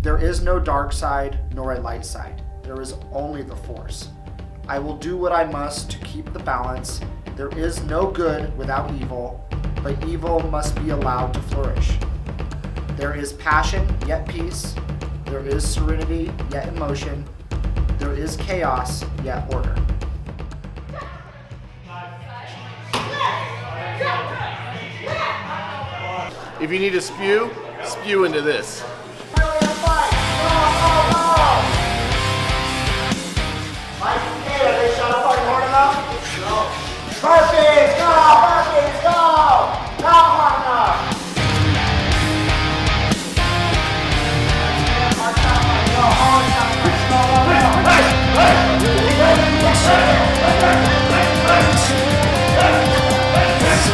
There is no dark side nor a light side. There is only the Force. I will do what I must to keep the balance. There is no good without evil, but evil must be allowed to flourish. There is passion, yet peace. There is serenity, yet emotion. There is chaos, yet order. If you need to spew, spew into this. Burpees, go! Burpees, go! Not hard enough!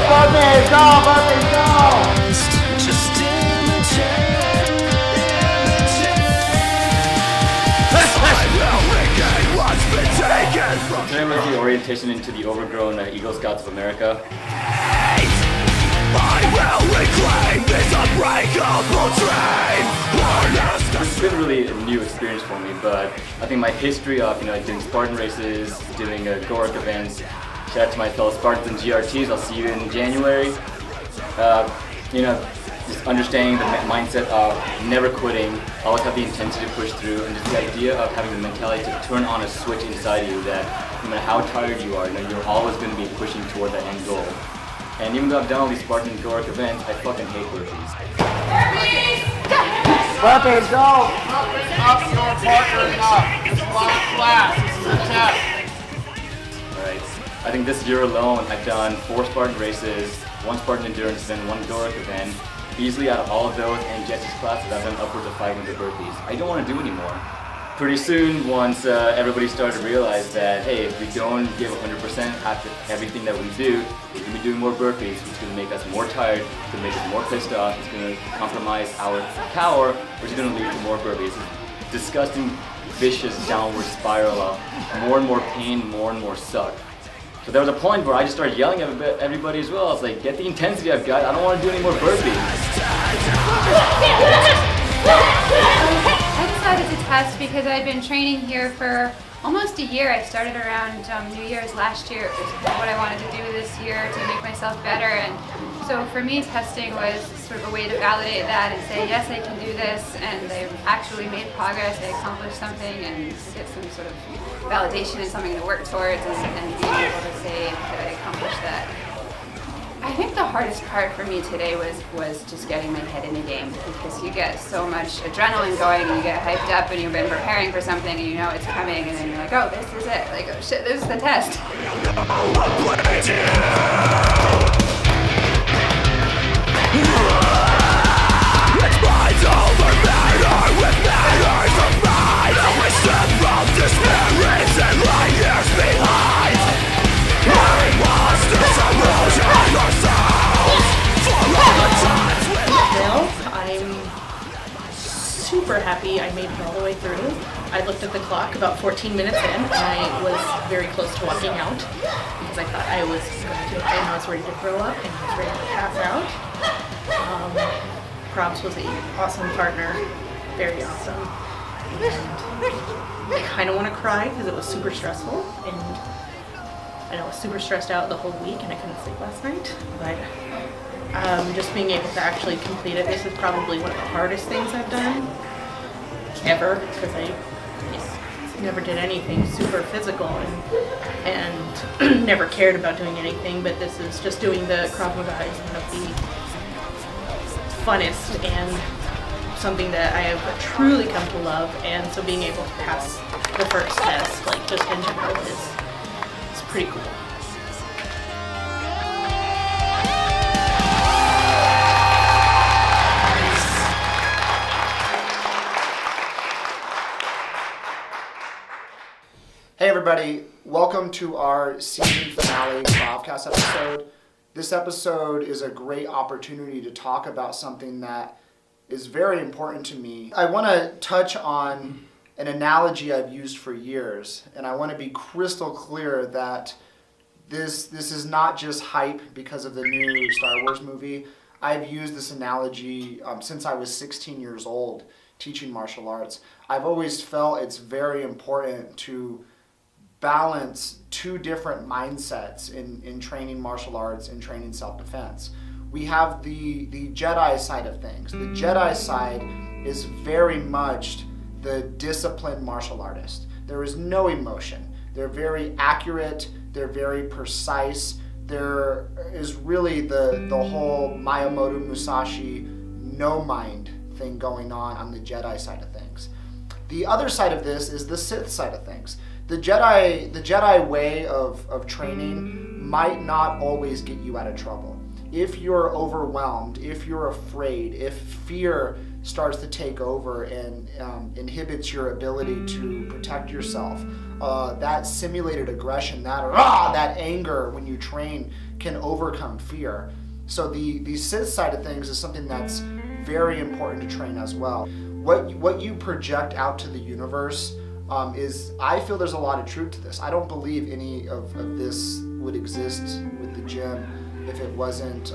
Burpees, go! Burpees, go! Just imitate. I will regain what's been taken from Today was the orientation into the overgrown Eagle Scouts of America. I will reclaim this unbreakable dream. It's been really a new experience for me, but I think my history of doing Spartan races, doing Gork events. Shout out to my fellow Spartans and GRTs. I'll see you in January. Just understanding the mindset of never quitting, always have the intensity to push through, and just the idea of having the mentality to turn on a switch inside you that no matter how tired you are, you're always going to be pushing toward that end goal. And even though I've done all these Spartan and Gork events, I fucking hate burpees. Burpees, go! Up your partner up. It's a long class. This is a test. Alright, I think this year alone I've done 4 Spartan races, 1 Spartan endurance event, 1 Gork event. Easily out of all of those and Jesse's classes, I've done upwards of 500 burpees. I don't want to do anymore. Pretty soon, once everybody started to realize that, hey, if we don't give 100% after everything that we do, we're going to be doing more burpees, which is going to make us more tired, it's going to make us more pissed off, it's going to compromise our power, which is going to lead to more burpees. It's a disgusting, vicious downward spiral of more and more pain, more and more suck. So there was a point where I just started yelling at everybody as well. I was like, get the intensity I've got, I don't want to do any more burpees. I decided to test because I'd been training here for almost a year. I started around New Year's last year. It was kind of what I wanted to do this year to make myself better. And so for me, testing was sort of a way to validate that and say, yes, I can do this. And I actually made progress. I accomplished something and get some sort of validation and something to work towards and being able to say that I accomplished that. I think the hardest part for me today was just getting my head in the game because you get so much adrenaline going and you get hyped up and you've been preparing for something and you know it's coming and then you're like, oh, this is it. Like, oh shit, this is the test. I'm super happy I made it all the way through. I looked at the clock about 14 minutes in and I was very close to walking out because I thought I was going to, and I was ready to throw up and I was ready to pass out. Kravs was an awesome partner, very awesome. And I kind of want to cry because it was super stressful and I was super stressed out the whole week and I couldn't sleep last night, but just being able to actually complete it, this is probably one of the hardest things I've done ever because I never did anything super physical and never cared about doing anything, but this is just doing the Krav Maga is one of the funnest and something that I have truly come to love, and so being able to pass the first test, like just in general, is pretty cool. Hey everybody, welcome to our season finale Kravcast episode. This episode is a great opportunity to talk about something that is very important to me. I want to touch on an analogy I've used for years, and I want to be crystal clear that this is not just hype because of the new Star Wars movie. I've used this analogy since I was 16 years old teaching martial arts. I've always felt it's very important to balance two different mindsets in training martial arts and training self-defense. We have the Jedi side of things. The Jedi side is very much the disciplined martial artist. There is no emotion. They're very accurate, they're very precise. There is really the whole Miyamoto Musashi no mind thing going on the Jedi side of things. The other side of this is the Sith side of things. The Jedi way of training might not always get you out of trouble. If you're overwhelmed, if you're afraid, if fear starts to take over and inhibits your ability to protect yourself, that simulated aggression, that anger when you train can overcome fear. So the Sith side of things is something that's very important to train as well. What you project out to the universe is, I feel there's a lot of truth to this. I don't believe any of this would exist with the gym if it wasn't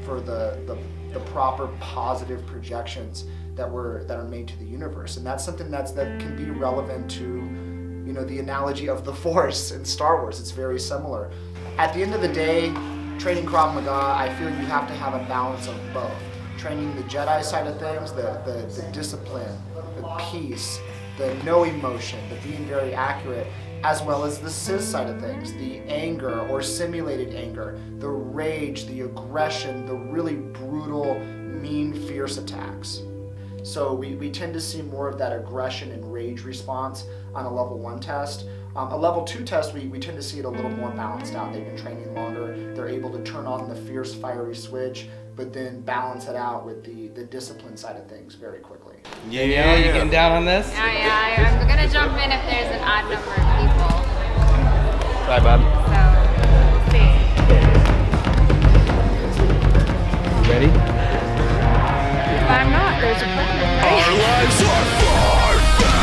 for the proper positive projections that are made to the universe. And that's something that can be relevant to, the analogy of the Force in Star Wars. It's very similar. At the end of the day, training Krav Maga, I feel you have to have a balance of both. Training the Jedi side of things, the discipline, the peace, the no emotion, the being very accurate, as well as the Sith side of things, the anger or simulated anger, the rage, the aggression, the really brutal, mean, fierce attacks. So we tend to see more of that aggression and rage response on a level 1 test. A level 2 test, we tend to see it a little more balanced out. They've been training longer, they're able to turn on the fierce, fiery switch, but then balance it out with the discipline side of things very quickly. Yeah, you getting down on this? Yeah, I'm gonna jump in if there's an odd number of people. Bye, Bob. So, we'll see. You ready? If I'm not, there's a problem, Our right? lives are forfeit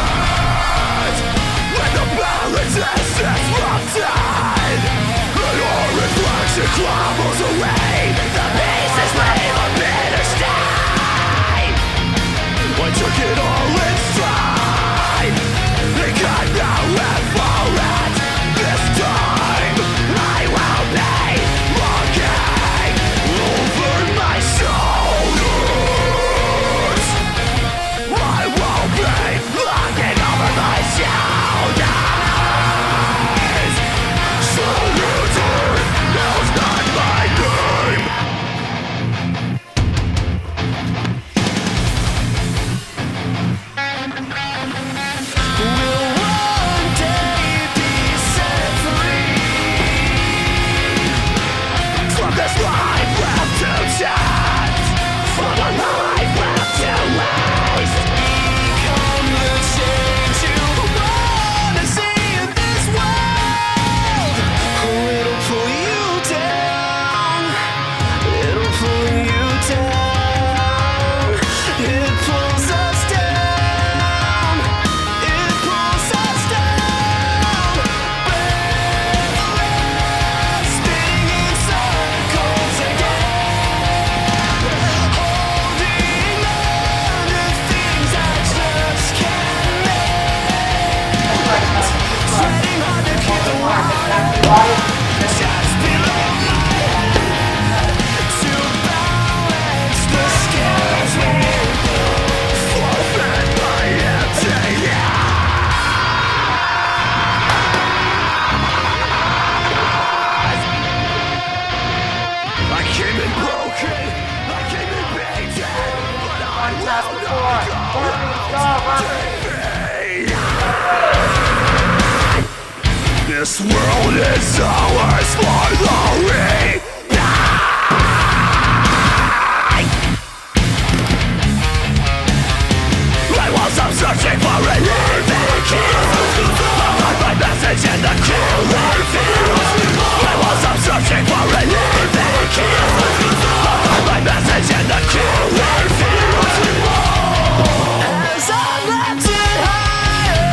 when the balance is disrupted, and our reflection crumbles away. The pieces leave a bitter stain. I took it all in stride. It got nowhere for it. This time I will be looking over my shoulders. I will be looking over my shoulders. Solitude knows not my name. Will one day be set free from this life left to chance, from a life left to waste? Become the change you wanna see in this world. It'll pull you down. It'll pull you down. It pulls us down. It pulls us down. Breathless, spinning in circles again. Holding on to things I just can't make. Treading hard to keep the water just below my head. To balance the scales with forfeit my emptiness. I came in broken, I came in beaten, but I will not defeat. This world is ours for the reaping. I was up searching for a living kill. I'll find my message in the killing field. I was up searching for a living kill. I'll find my message in the killing field. As I'm lifted higher,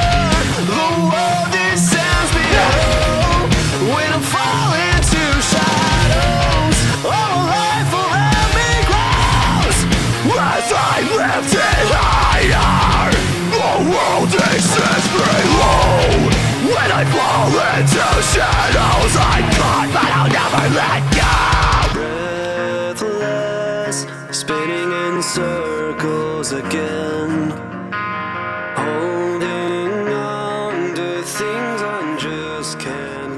the world descends below. When I'm falling to shadows, all life will let me grow. pieces below. When I fall into shadows, I'm caught, but I'll never let go. Breathless, spinning in circles again, holding on to things I just can't